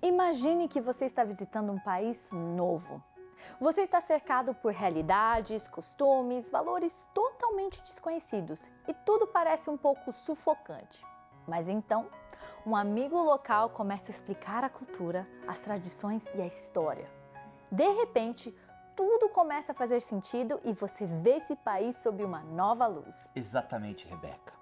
Imagine que você está visitando um país novo. Você está cercado por realidades, costumes, valores totalmente desconhecidos e tudo parece um pouco sufocante. Mas então, um amigo local começa a explicar a cultura, as tradições e a história. De repente, tudo começa a fazer sentido e você vê esse país sob uma nova luz. Exatamente, Rebeca.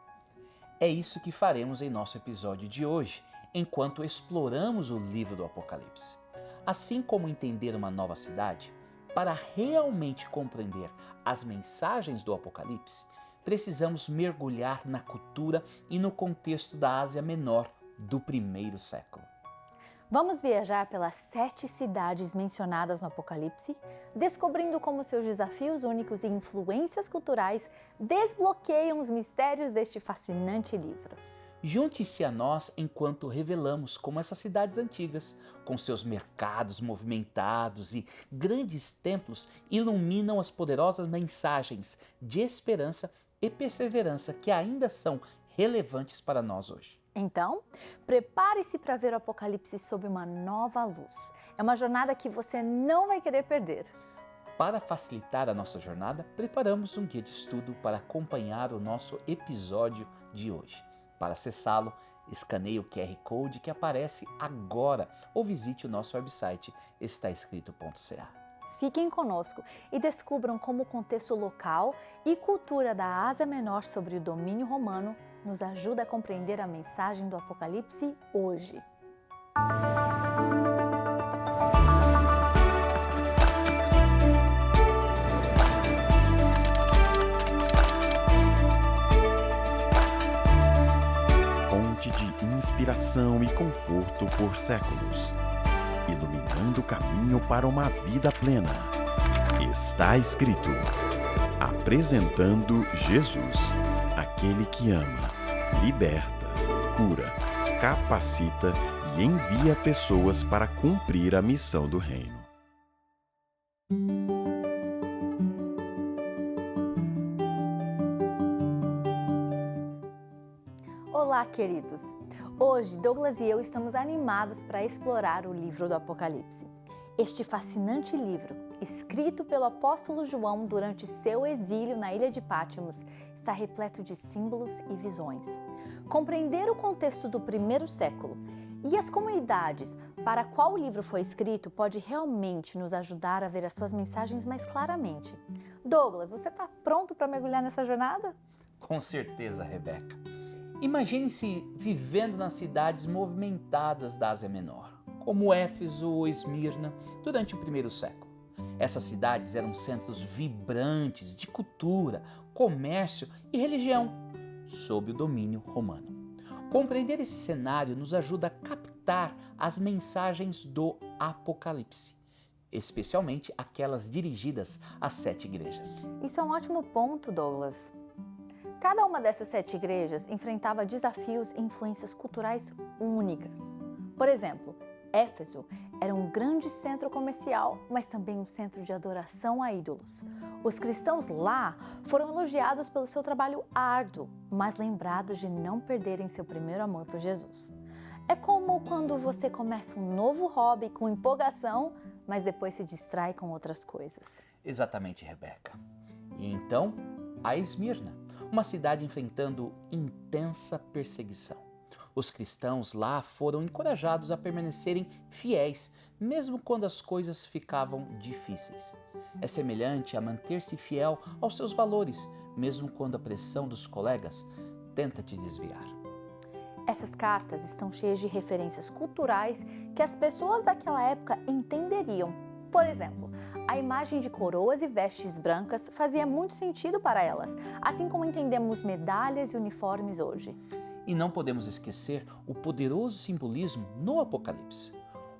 É isso que faremos em nosso episódio de hoje, enquanto exploramos o livro do Apocalipse. Assim como entender uma nova cidade, para realmente compreender as mensagens do Apocalipse, precisamos mergulhar na cultura e no contexto da Ásia Menor do primeiro século. Vamos viajar pelas 7 cidades mencionadas no Apocalipse, descobrindo como seus desafios únicos e influências culturais desbloqueiam os mistérios deste fascinante livro. Junte-se a nós enquanto revelamos como essas cidades antigas, com seus mercados movimentados e grandes templos, iluminam as poderosas mensagens de esperança e perseverança que ainda são relevantes para nós hoje. Então, prepare-se para ver o Apocalipse sob uma nova luz. É uma jornada que você não vai querer perder. Para facilitar a nossa jornada, preparamos um guia de estudo para acompanhar o nosso episódio de hoje. Para acessá-lo, escaneie o QR Code que aparece agora ou visite o nosso website estaescrito.ca. Fiquem conosco e descubram como o contexto local e cultura da Ásia Menor sobre o domínio romano nos ajuda a compreender a mensagem do Apocalipse hoje. Fonte de inspiração e conforto por séculos, iluminando o caminho para uma vida plena. Está escrito. Apresentando Jesus, aquele que ama, liberta, cura, capacita e envia pessoas para cumprir a missão do reino. Olá, queridos! Hoje, Douglas e eu estamos animados para explorar o livro do Apocalipse. Este fascinante livro, escrito pelo apóstolo João durante seu exílio na ilha de Patmos, está repleto de símbolos e visões. Compreender o contexto do primeiro século e as comunidades para a qual o livro foi escrito pode realmente nos ajudar a ver as suas mensagens mais claramente. Douglas, você está pronto para mergulhar nessa jornada? Com certeza, Rebeca. Imagine-se vivendo nas cidades movimentadas da Ásia Menor, como Éfeso ou Esmirna, durante o primeiro século. Essas cidades eram centros vibrantes de cultura, comércio e religião, sob o domínio romano. Compreender esse cenário nos ajuda a captar as mensagens do Apocalipse, especialmente aquelas dirigidas às 7 igrejas. Isso é um ótimo ponto, Douglas. Cada uma dessas 7 igrejas enfrentava desafios e influências culturais únicas. Por exemplo, Éfeso era um grande centro comercial, mas também um centro de adoração a ídolos. Os cristãos lá foram elogiados pelo seu trabalho árduo, mas lembrados de não perderem seu primeiro amor por Jesus. É como quando você começa um novo hobby com empolgação, mas depois se distrai com outras coisas. Exatamente, Rebeca. E então, a Esmirna, uma cidade enfrentando intensa perseguição. Os cristãos lá foram encorajados a permanecerem fiéis, mesmo quando as coisas ficavam difíceis. É semelhante a manter-se fiel aos seus valores, mesmo quando a pressão dos colegas tenta te desviar. Essas cartas estão cheias de referências culturais que as pessoas daquela época entenderiam. Por exemplo, a imagem de coroas e vestes brancas fazia muito sentido para elas, assim como entendemos medalhas e uniformes hoje. E não podemos esquecer o poderoso simbolismo no Apocalipse.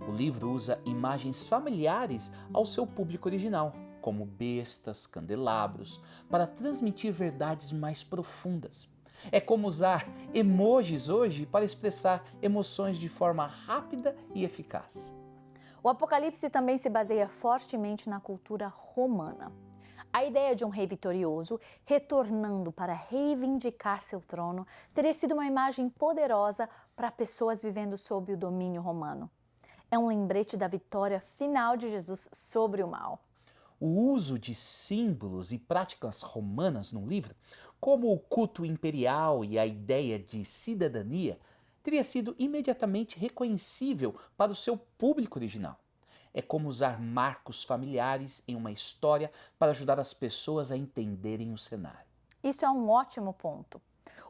O livro usa imagens familiares ao seu público original, como bestas, candelabros, para transmitir verdades mais profundas. É como usar emojis hoje para expressar emoções de forma rápida e eficaz. O Apocalipse também se baseia fortemente na cultura romana. A ideia de um rei vitorioso retornando para reivindicar seu trono teria sido uma imagem poderosa para pessoas vivendo sob o domínio romano. É um lembrete da vitória final de Jesus sobre o mal. O uso de símbolos e práticas romanas no livro, como o culto imperial e a ideia de cidadania, teria sido imediatamente reconhecível para o seu público original. É como usar marcos familiares em uma história para ajudar as pessoas a entenderem o cenário. Isso é um ótimo ponto.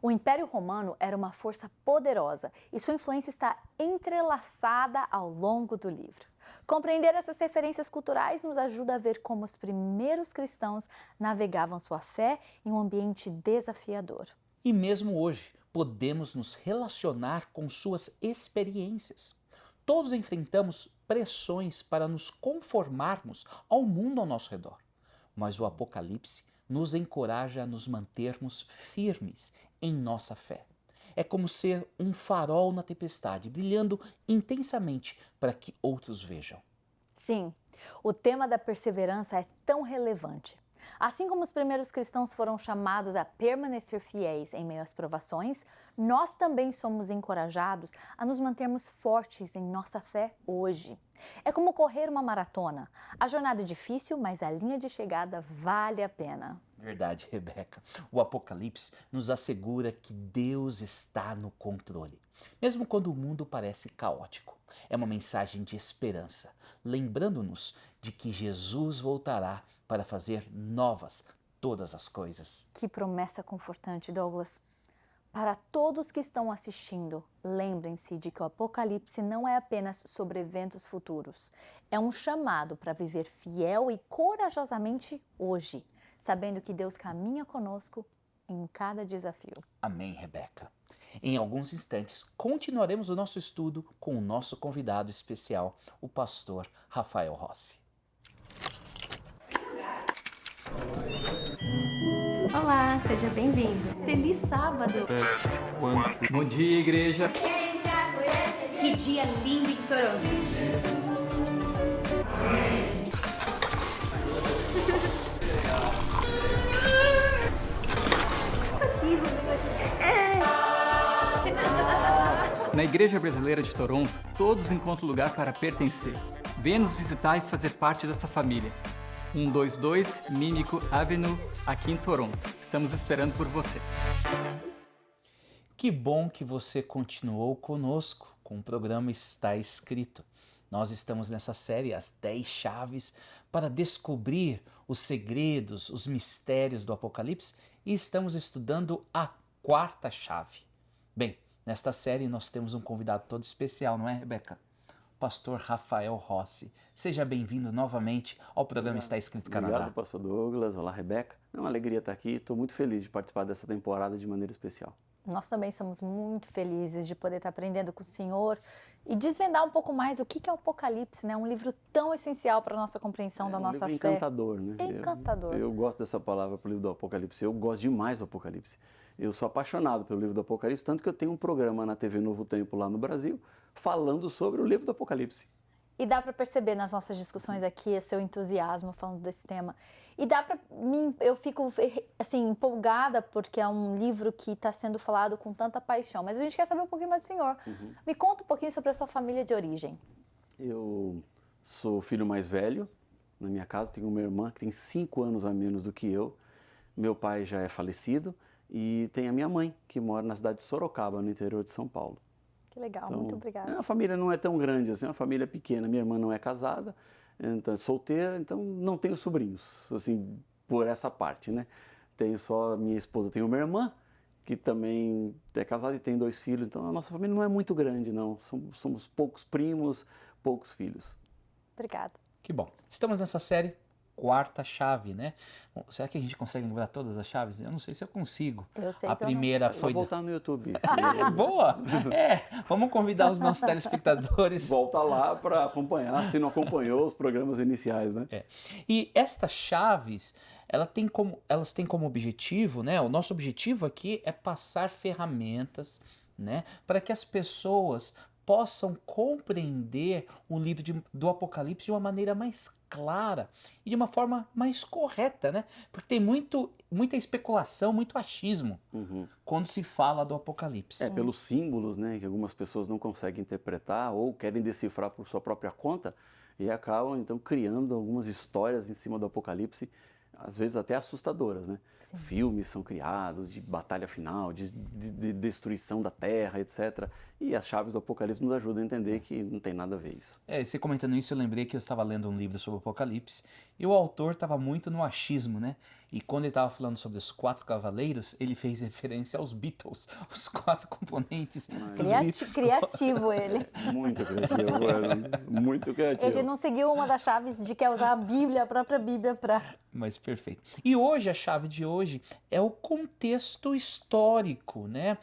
O Império Romano era uma força poderosa e sua influência está entrelaçada ao longo do livro. Compreender essas referências culturais nos ajuda a ver como os primeiros cristãos navegavam sua fé em um ambiente desafiador. E mesmo hoje, podemos nos relacionar com suas experiências. Todos enfrentamos pressões para nos conformarmos ao mundo ao nosso redor. Mas o Apocalipse nos encoraja a nos mantermos firmes em nossa fé. É como ser um farol na tempestade, brilhando intensamente para que outros vejam. Sim, o tema da perseverança é tão relevante. Assim como os primeiros cristãos foram chamados a permanecer fiéis em meio às provações, nós também somos encorajados a nos mantermos fortes em nossa fé hoje. É como correr uma maratona. A jornada é difícil, mas a linha de chegada vale a pena. Verdade, Rebeca. O Apocalipse nos assegura que Deus está no controle, mesmo quando o mundo parece caótico. É uma mensagem de esperança, lembrando-nos de que Jesus voltará para fazer novas todas as coisas. Que promessa confortante, Douglas. Para todos que estão assistindo, lembrem-se de que o Apocalipse não é apenas sobre eventos futuros. É um chamado para viver fiel e corajosamente hoje, sabendo que Deus caminha conosco em cada desafio. Amém, Rebeca. Em alguns instantes, continuaremos o nosso estudo com o nosso convidado especial, o pastor Rafael Rossi. Olá, seja bem-vindo. Feliz sábado. Bom dia, igreja. Que dia lindo em Toronto. Na Igreja Brasileira de Toronto, todos encontram lugar para pertencer. Venha nos visitar e fazer parte dessa família. 122 Mimico Avenue, aqui em Toronto. Estamos esperando por você. Que bom que você continuou conosco com o programa Está Escrito. Nós estamos nessa série, As 10 Chaves, para descobrir os segredos, os mistérios do Apocalipse, e estamos estudando a quarta chave. Bem, nesta série nós temos um convidado todo especial, não é, Rebeca? Pastor Rafael Rossi. Seja bem-vindo novamente ao programa Está Escrito Canadá. Obrigado, pastor Douglas. Olá, Rebeca. É uma alegria estar aqui. Estou muito feliz de participar dessa temporada de maneira especial. Nós também somos muito felizes de poder estar aprendendo com o Senhor e desvendar um pouco mais o que é o Apocalipse, né? Um livro tão essencial para a nossa compreensão da nossa livro fé. Encantador, né? Encantador. Eu gosto dessa palavra para o livro do Apocalipse. Eu gosto demais do Apocalipse. Eu sou apaixonado pelo livro do Apocalipse, tanto que eu tenho um programa na TV Novo Tempo lá no Brasil falando sobre o livro do Apocalipse. E dá para perceber nas nossas discussões aqui o seu entusiasmo falando desse tema. E dá para mim, eu fico assim empolgada porque é um livro que está sendo falado com tanta paixão. Mas a gente quer saber um pouquinho mais do senhor. Me conta um pouquinho sobre a sua família de origem. Eu sou o filho mais velho na minha casa. Tenho uma irmã que tem 5 anos a menos do que eu. Meu pai já é falecido e tem a minha mãe que mora na cidade de Sorocaba, no interior de São Paulo. Que legal, Então, muito obrigada. A família não é tão grande assim, é uma família pequena. Minha irmã não é casada, então é solteira, então não tenho sobrinhos, assim, por essa parte, né? Tenho só minha esposa, tenho uma irmã que também é casada e tem 2 filhos, então a nossa família não é muito grande, não. Somos poucos primos, poucos filhos. Obrigada. Que bom. Estamos nessa série quarta chave, né? Bom, será que a gente consegue lembrar todas as chaves? Eu não sei se eu consigo. Eu sei a que eu primeira não. Só foi voltar no YouTube. Boa! Vamos convidar os nossos telespectadores. Volta lá para acompanhar, se não acompanhou os programas iniciais, né? E estas chaves, elas têm como objetivo, né? O nosso objetivo aqui é passar ferramentas, né? Para que as pessoas possam compreender o livro do Apocalipse de uma maneira mais clara e de uma forma mais correta, né? Porque tem muita especulação, muito achismo quando se fala do Apocalipse. Pelos símbolos, né, que algumas pessoas não conseguem interpretar ou querem decifrar por sua própria conta e acabam então criando algumas histórias em cima do Apocalipse, às vezes até assustadoras, né? Sim. Filmes são criados de batalha final, de destruição da terra, etc. E as chaves do Apocalipse nos ajudam a entender que não tem nada a ver isso. Você comentando isso, eu lembrei que eu estava lendo um livro sobre o Apocalipse e o autor estava muito no achismo, né? E quando ele estava falando sobre os 4 cavaleiros, ele fez referência aos Beatles, os 4 componentes dos Beatles. Criativo ele. Muito criativo, muito criativo. Ele não seguiu uma das chaves de que é usar a Bíblia, a própria Bíblia para... Mas perfeito. E hoje, a chave de hoje é o contexto histórico, né?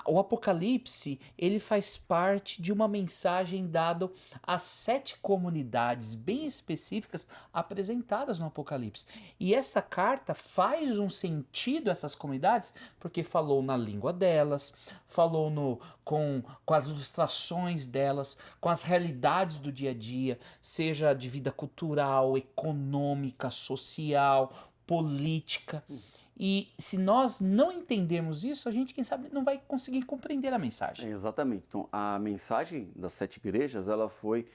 O Apocalipse, ele faz parte de uma mensagem dada às 7 comunidades bem específicas apresentadas no Apocalipse. E essa carta faz um sentido a essas comunidades, porque falou na língua delas, falou com as ilustrações delas, com as realidades do dia a dia, seja de vida cultural, econômica, social, política. E se nós não entendermos isso, a gente, quem sabe, não vai conseguir compreender a mensagem. Exatamente. Então, a mensagem das 7 igrejas, ela foi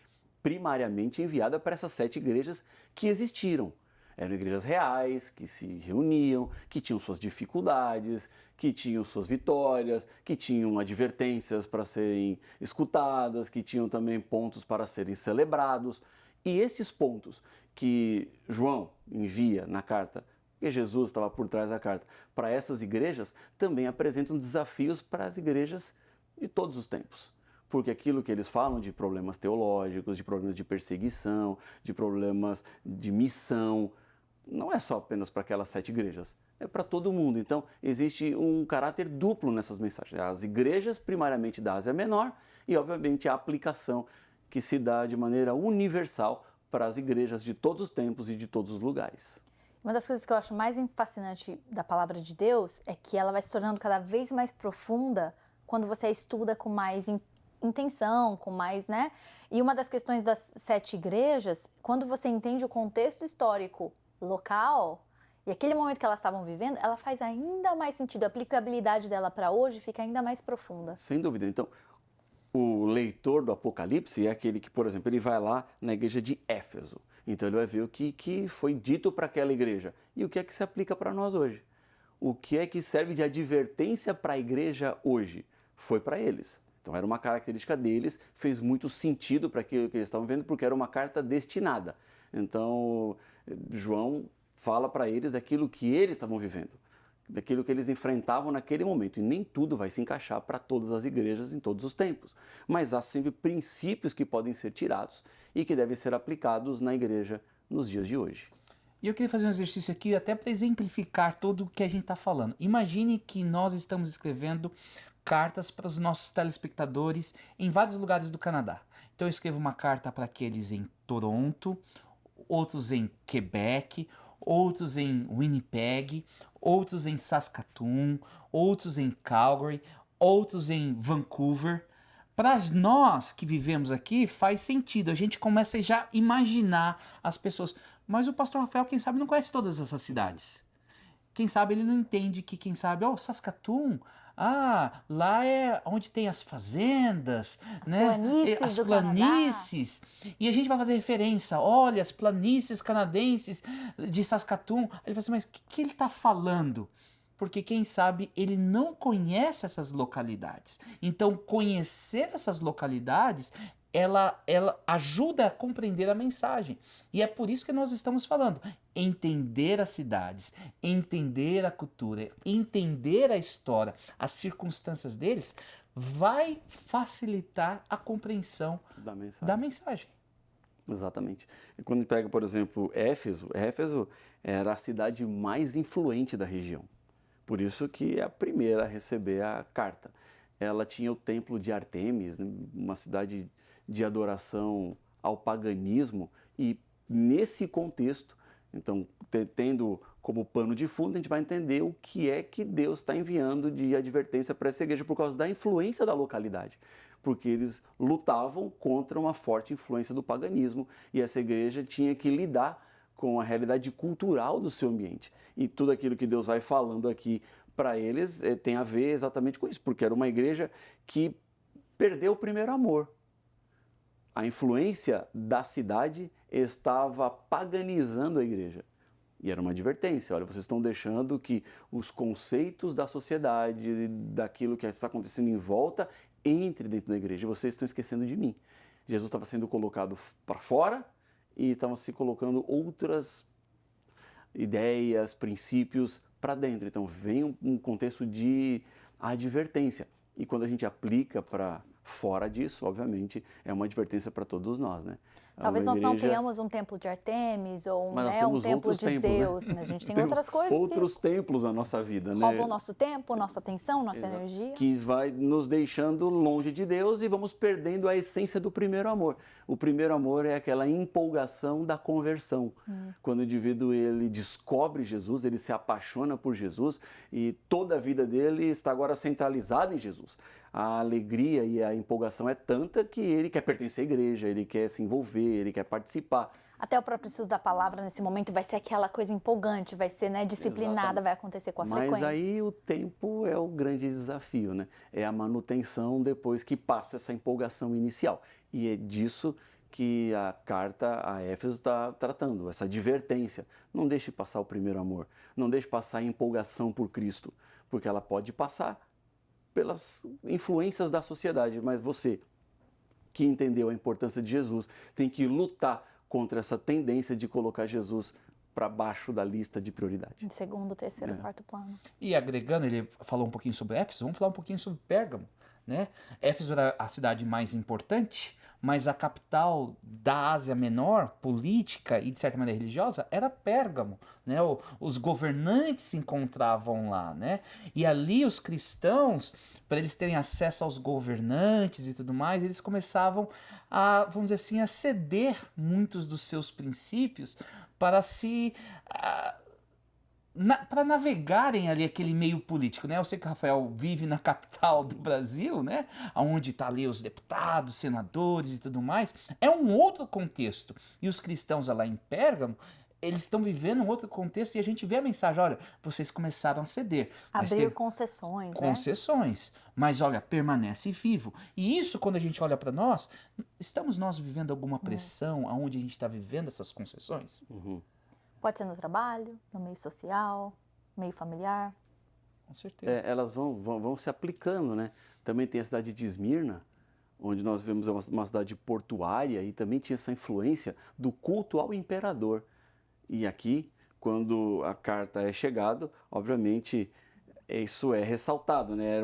primariamente enviada para essas 7 igrejas que existiram. Eram igrejas reais, que se reuniam, que tinham suas dificuldades, que tinham suas vitórias, que tinham advertências para serem escutadas, que tinham também pontos para serem celebrados. E esses pontos que João envia na carta, que Jesus estava por trás da carta, para essas igrejas, também apresentam desafios para as igrejas de todos os tempos. Porque aquilo que eles falam de problemas teológicos, de problemas de perseguição, de problemas de missão, não é só apenas para aquelas 7 igrejas, é para todo mundo. Então, existe um caráter duplo nessas mensagens. As igrejas, primariamente da Ásia Menor, e, obviamente, a aplicação que se dá de maneira universal para as igrejas de todos os tempos e de todos os lugares. Uma das coisas que eu acho mais fascinante da palavra de Deus é que ela vai se tornando cada vez mais profunda quando você a estuda com mais intenção, com mais, né? E uma das questões das 7 igrejas, quando você entende o contexto histórico local e aquele momento que elas estavam vivendo, ela faz ainda mais sentido. A aplicabilidade dela para hoje fica ainda mais profunda. Sem dúvida. Então, o leitor do Apocalipse é aquele que, por exemplo, ele vai lá na igreja de Éfeso. Então, ele vai ver o que foi dito para aquela igreja e o que é que se aplica para nós hoje. O que é que serve de advertência para a igreja hoje? Foi para eles. Então, era uma característica deles, fez muito sentido para aquilo que eles estavam vendo, porque era uma carta destinada. Então, João fala para eles daquilo que eles estavam vivendo, daquilo que eles enfrentavam naquele momento. E nem tudo vai se encaixar para todas as igrejas em todos os tempos. Mas há sempre princípios que podem ser tirados e que devem ser aplicados na igreja nos dias de hoje. E eu queria fazer um exercício aqui até para exemplificar tudo o que a gente está falando. Imagine que nós estamos escrevendo cartas para os nossos telespectadores em vários lugares do Canadá. Então eu escrevo uma carta para aqueles em Toronto, outros em Quebec, outros em Winnipeg, outros em Saskatoon, outros em Calgary, outros em Vancouver. Para nós que vivemos aqui faz sentido, a gente começa a já imaginar as pessoas. Mas o pastor Rafael, quem sabe, não conhece todas essas cidades. Quem sabe ele não entende que, quem sabe, Saskatoon, lá é onde tem as fazendas, as planícies. E a gente vai fazer referência, olha, as planícies canadenses de Saskatoon. Ele fala assim, mas o que ele está falando? Porque, quem sabe, ele não conhece essas localidades. Então, conhecer essas localidades, ela ajuda a compreender a mensagem. E é por isso que nós estamos falando. Entender as cidades, entender a cultura, entender a história, as circunstâncias deles, vai facilitar a compreensão da mensagem. Exatamente. E quando pega, por exemplo, Éfeso era a cidade mais influente da região. Por isso que é a primeira a receber a carta. Ela tinha o templo de Ártemis, né, uma cidade de adoração ao paganismo, e nesse contexto, então, tendo como pano de fundo, a gente vai entender o que é que Deus está enviando de advertência para essa igreja por causa da influência da localidade. porque eles lutavam contra uma forte influência do paganismo e essa igreja tinha que lidar com a realidade cultural do seu ambiente. E tudo aquilo que Deus vai falando aqui para eles tem a ver exatamente com isso, porque era uma igreja que perdeu o primeiro amor. A influência da cidade estava paganizando a igreja. E era uma advertência, olha, vocês estão deixando que os conceitos da sociedade, daquilo que está acontecendo em volta, entre dentro da igreja. Vocês estão esquecendo de mim. Jesus estava sendo colocado para fora e estavam se colocando outras ideias, princípios para dentro. Então vem um contexto de advertência. E quando a gente aplica para fora disso, obviamente, é uma advertência para todos nós, né? Talvez nós não tenhamos um templo de Artemis ou um templo de templos, Zeus, né? mas a gente tem outras coisas outros templos na nossa vida, que né? roubam nosso tempo, nossa atenção, nossa Exato. energia. Que vai nos deixando longe de Deus e vamos perdendo a essência do primeiro amor. O primeiro amor é aquela empolgação da conversão. Quando o indivíduo ele descobre Jesus, ele se apaixona por Jesus e toda a vida dele está agora centralizada em Jesus. A alegria e a empolgação é tanta que ele quer pertencer à igreja, ele quer se envolver, ele quer participar. Até o próprio estudo da palavra nesse momento vai ser aquela coisa empolgante, vai ser, né, disciplinada, Exatamente. vai acontecer com a Mas frequência. aí o tempo é o grande desafio, né? É a manutenção depois que passa essa empolgação inicial. E é disso que a carta a Éfeso está tratando, essa advertência. Não deixe passar o primeiro amor, não deixe passar a empolgação por Cristo, porque ela pode passar pelas influências da sociedade, mas você que entendeu a importância de Jesus tem que lutar contra essa tendência de colocar Jesus para baixo da lista de prioridade. Em segundo, terceiro, quarto plano. E agregando, ele falou um pouquinho sobre Éfeso, vamos falar um pouquinho sobre Pérgamo, né? Éfeso era a cidade mais importante, mas a capital da Ásia Menor, política e de certa maneira religiosa, era Pérgamo, né? Os governantes se encontravam lá, né? E ali os cristãos, para eles terem acesso aos governantes e tudo mais, eles começavam a, vamos dizer assim, a ceder muitos dos seus princípios para se para navegarem ali aquele meio político, né? Eu sei que o Rafael vive na capital do Brasil, né? Onde está ali os deputados, senadores e tudo mais. É um outro contexto. E os cristãos lá em Pérgamo, eles estão vivendo um outro contexto e a gente vê a mensagem, olha, vocês começaram a ceder. Abrir concessões, né? Concessões. Mas olha, permanece vivo. E isso, quando a gente olha para nós, estamos nós vivendo alguma pressão aonde a gente está vivendo essas concessões? Pode ser no trabalho, no meio social, meio familiar. Com certeza. Elas vão se aplicando, né? Também tem a cidade de Esmirna, onde nós vemos uma cidade portuária e também tinha essa influência do culto ao imperador. E aqui, quando a carta é chegada, obviamente isso é ressaltado, né?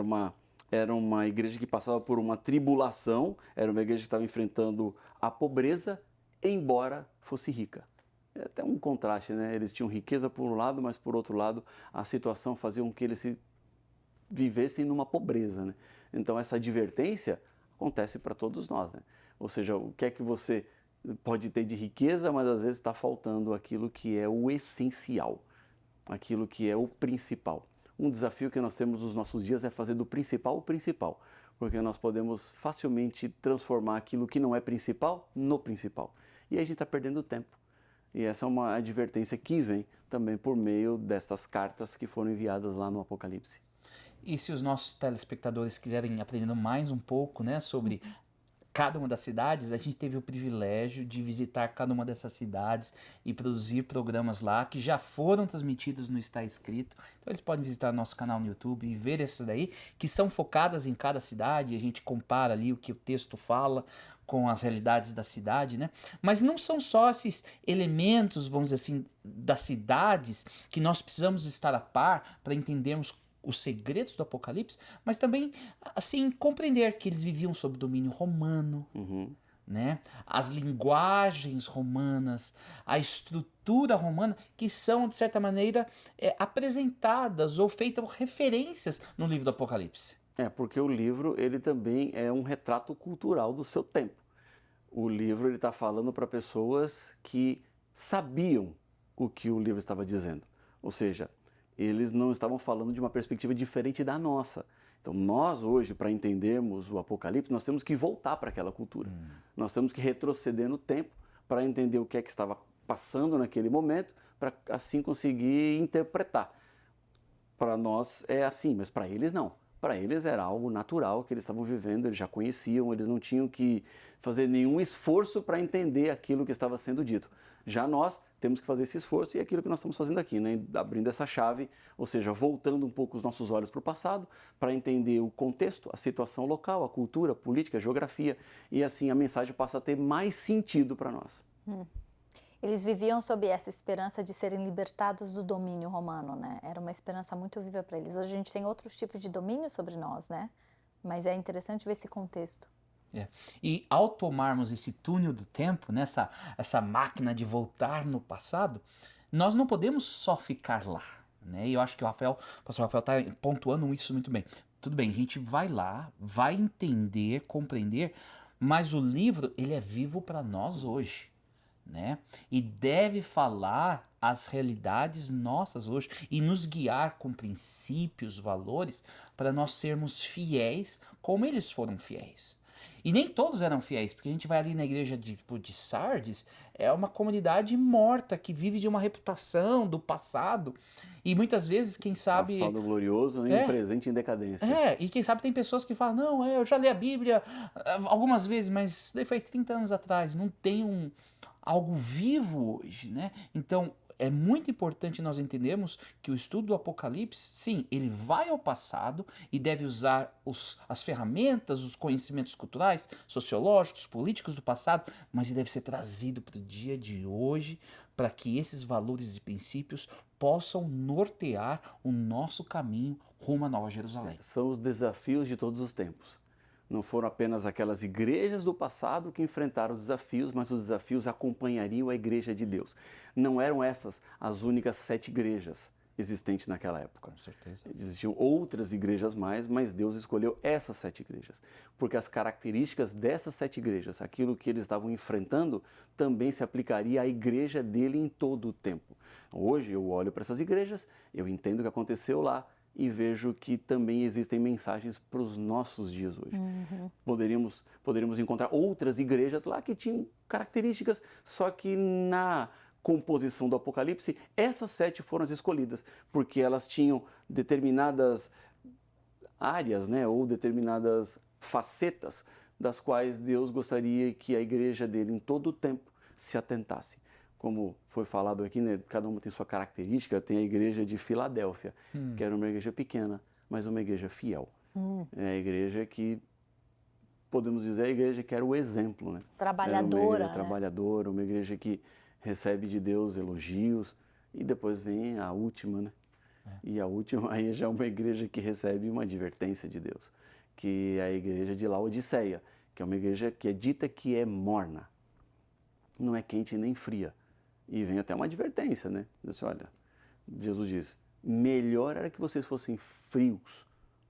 Era uma igreja que passava por uma tribulação, era uma igreja que estava enfrentando a pobreza, embora fosse rica. É até um contraste, né? Eles tinham riqueza por um lado, mas por outro lado a situação fazia com que eles vivessem numa pobreza, né? Então essa advertência acontece para todos nós, né? Ou seja, o que é que você pode ter de riqueza, mas às vezes está faltando aquilo que é o essencial, aquilo que é o principal. Um desafio que nós temos nos nossos dias é fazer do principal o principal, porque nós podemos facilmente transformar aquilo que não é principal no principal. E aí a gente está perdendo tempo. E essa é uma advertência que vem também por meio destas cartas que foram enviadas lá no Apocalipse. E se os nossos telespectadores quiserem aprender mais um pouco, né, sobre cada uma das cidades, a gente teve o privilégio de visitar cada uma dessas cidades e produzir programas lá que já foram transmitidos no Está Escrito. Então eles podem visitar nosso canal no YouTube e ver essas daí, que são focadas em cada cidade, a gente compara ali o que o texto fala com as realidades da cidade, né? Mas não são só esses elementos, vamos dizer assim, das cidades que nós precisamos estar a par para entendermos os segredos do Apocalipse, mas também, assim, compreender que eles viviam sob domínio romano, né? As linguagens romanas, a estrutura romana, que são, de certa maneira, apresentadas ou feitas referências no livro do Apocalipse. Porque o livro, ele também é um retrato cultural do seu tempo. O livro, ele está falando para pessoas que sabiam o que o livro estava dizendo. Ou seja, eles não estavam falando de uma perspectiva diferente da nossa. Então, nós hoje, para entendermos o Apocalipse, nós temos que voltar para aquela cultura. Nós temos que retroceder no tempo para entender o que é que estava passando naquele momento, para assim conseguir interpretar. Para nós é assim, mas para eles não. Para eles era algo natural que eles estavam vivendo, eles já conheciam, eles não tinham que fazer nenhum esforço para entender aquilo que estava sendo dito. Já nós temos que fazer esse esforço e é aquilo que nós estamos fazendo aqui, né? Abrindo essa chave, ou seja, voltando um pouco os nossos olhos para o passado, para entender o contexto, a situação local, a cultura, a política, a geografia, e assim a mensagem passa a ter mais sentido para nós. Eles viviam sob essa esperança de serem libertados do domínio romano, né? Era uma esperança muito viva para eles. Hoje a gente tem outros tipos de domínio sobre nós, né? Mas é interessante ver esse contexto. E ao tomarmos esse túnel do tempo, essa máquina de voltar no passado, nós não podemos só ficar lá, né? E eu acho que o pastor Rafael está pontuando isso muito bem. Tudo bem, a gente vai lá, vai entender, compreender, mas o livro, ele é vivo para nós hoje, né? E deve falar as realidades nossas hoje e nos guiar com princípios, valores, para nós sermos fiéis como eles foram fiéis. E nem todos eram fiéis, porque a gente vai ali na igreja de Sardes, é uma comunidade morta, que vive de uma reputação do passado, e muitas vezes, quem sabe... Passado glorioso e um presente em decadência. E quem sabe tem pessoas que falam, não, eu já li a Bíblia algumas vezes, mas daí foi 30 anos atrás, não tem algo vivo hoje, né? Então, é muito importante nós entendermos que o estudo do Apocalipse, sim, ele vai ao passado e deve usar as ferramentas, os conhecimentos culturais, sociológicos, políticos do passado, mas ele deve ser trazido para o dia de hoje, para que esses valores e princípios possam nortear o nosso caminho rumo à Nova Jerusalém. São os desafios de todos os tempos. Não foram apenas aquelas igrejas do passado que enfrentaram os desafios, mas os desafios acompanhariam a igreja de Deus. Não eram essas as únicas 7 igrejas existentes naquela época. Com certeza. Existiam outras igrejas mais, mas Deus escolheu essas 7 igrejas. Porque as características dessas 7 igrejas, aquilo que eles estavam enfrentando, também se aplicaria à igreja dele em todo o tempo. Hoje eu olho para essas igrejas, eu entendo o que aconteceu lá, e vejo que também existem mensagens para os nossos dias hoje. Poderíamos encontrar outras igrejas lá que tinham características, só que na composição do Apocalipse, essas 7 foram as escolhidas, porque elas tinham determinadas áreas, né, ou determinadas facetas das quais Deus gostaria que a igreja dele em todo o tempo se atentasse. Como foi falado aqui, né, cada uma tem sua característica. Tem a igreja de Filadélfia, que era uma igreja pequena, mas uma igreja fiel. É a igreja que, podemos dizer, a igreja que era o exemplo, né? Trabalhadora. Era uma igreja trabalhadora, uma igreja que recebe de Deus elogios, e depois vem a última, né? E a última aí já é uma igreja que recebe uma advertência de Deus, que é a igreja de Laodiceia, que é uma igreja que é dita que é morna, não é quente nem fria. E vem até uma advertência, né? Diz assim, olha, Jesus diz, melhor era que vocês fossem frios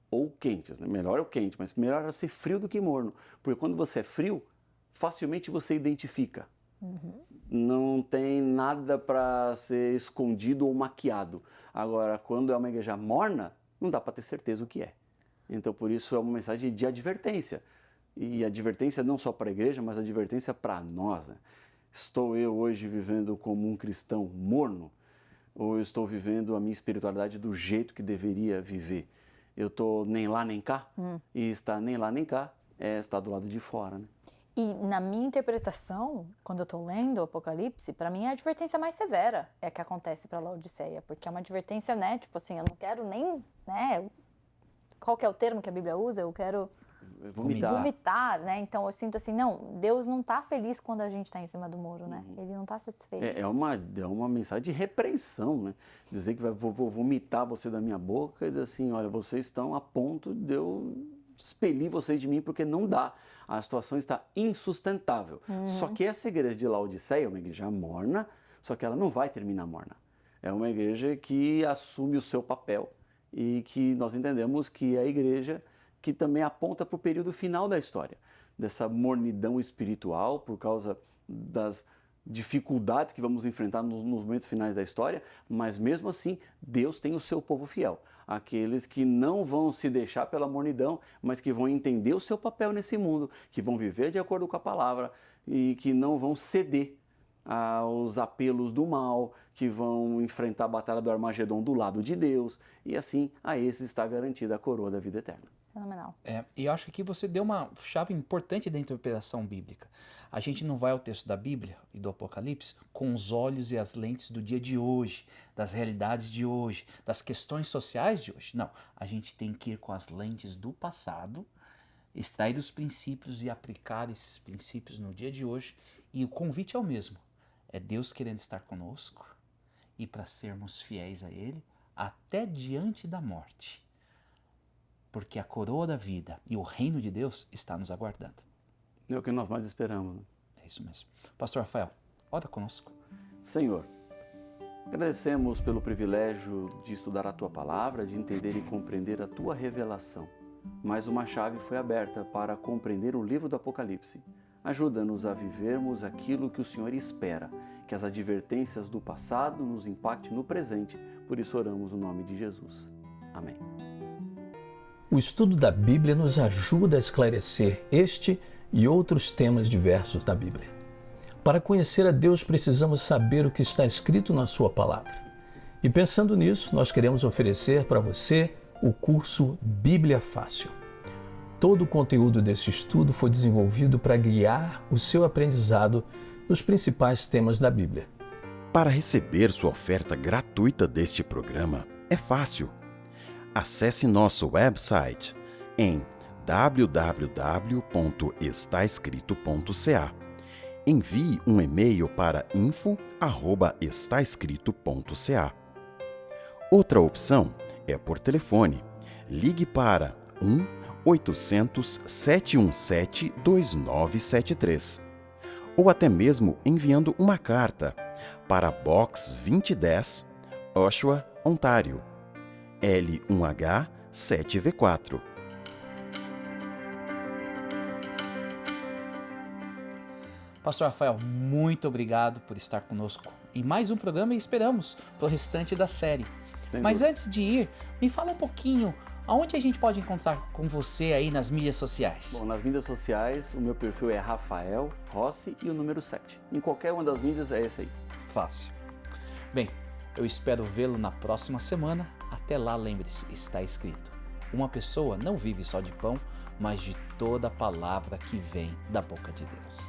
ou quentes, né? Melhor é o quente, mas melhor era ser frio do que morno. Porque quando você é frio, facilmente você identifica. Não tem nada para ser escondido ou maquiado. Agora, quando é uma igreja morna, não dá para ter certeza o que é. Então, por isso é uma mensagem de advertência. E advertência não só para a igreja, mas advertência para nós, né? Estou eu hoje vivendo como um cristão morno? Ou eu estou vivendo a minha espiritualidade do jeito que deveria viver? Eu estou nem lá nem cá? E estar nem lá nem cá é estar do lado de fora, né? E na minha interpretação, quando eu estou lendo o Apocalipse, para mim a advertência mais severa é a que acontece para Laodiceia, porque é uma advertência, né? Tipo assim, eu não quero nem, né? Qual que é o termo que a Bíblia usa? Eu quero vomitar, né? Então eu sinto assim, não, Deus não está feliz quando a gente está em cima do muro, né? Ele não está satisfeito. É uma mensagem de repreensão, né? Dizer que vou vomitar você da minha boca e dizer assim, olha, vocês estão a ponto de eu expelir vocês de mim porque não dá. A situação está insustentável. Só que essa igreja de Laodiceia é uma igreja morna, só que ela não vai terminar morna. É uma igreja que assume o seu papel e que nós entendemos que é a igreja que também aponta para o período final da história, dessa mornidão espiritual por causa das dificuldades que vamos enfrentar nos momentos finais da história, mas mesmo assim, Deus tem o seu povo fiel. Aqueles que não vão se deixar pela mornidão, mas que vão entender o seu papel nesse mundo, que vão viver de acordo com a palavra e que não vão ceder aos apelos do mal, que vão enfrentar a batalha do Armagedon do lado de Deus, e assim a esses está garantida a coroa da vida eterna. Fenomenal. E eu acho que aqui você deu uma chave importante da interpretação bíblica. A gente não vai ao texto da Bíblia e do Apocalipse com os olhos e as lentes do dia de hoje, das realidades de hoje, das questões sociais de hoje. Não, a gente tem que ir com as lentes do passado, extrair os princípios e aplicar esses princípios no dia de hoje. E o convite é o mesmo. É Deus querendo estar conosco e para sermos fiéis a Ele até diante da morte. Porque a coroa da vida e o reino de Deus está nos aguardando. É o que nós mais esperamos. Né? É isso mesmo. Pastor Rafael, ora conosco. Senhor, agradecemos pelo privilégio de estudar a Tua Palavra, de entender e compreender a Tua revelação. Mais uma chave foi aberta para compreender o livro do Apocalipse. Ajuda-nos a vivermos aquilo que o Senhor espera, que as advertências do passado nos impactem no presente. Por isso oramos no nome de Jesus. Amém. O estudo da Bíblia nos ajuda a esclarecer este e outros temas diversos da Bíblia. Para conhecer a Deus, precisamos saber o que está escrito na Sua Palavra. E pensando nisso, nós queremos oferecer para você o curso Bíblia Fácil. Todo o conteúdo desse estudo foi desenvolvido para guiar o seu aprendizado nos principais temas da Bíblia. Para receber sua oferta gratuita deste programa, é fácil. Acesse nosso website em www.estaescrito.ca. Envie um e-mail para info@estaescrito.ca. Outra opção é por telefone. Ligue para 1-800-717-2973 ou até mesmo enviando uma carta para Box 2010, Oshawa, Ontário, L1H 7V4. Pastor Rafael, muito obrigado por estar conosco em mais um programa e esperamos para o restante da série. Mas antes de ir, me fala um pouquinho aonde a gente pode encontrar com você aí nas mídias sociais. Bom, nas mídias sociais, o meu perfil é Rafael Rossi e o número 7. Em qualquer uma das mídias é esse aí. Fácil. Bem, eu espero vê-lo na próxima semana. Até lá, lembre-se, está escrito: uma pessoa não vive só de pão, mas de toda a palavra que vem da boca de Deus.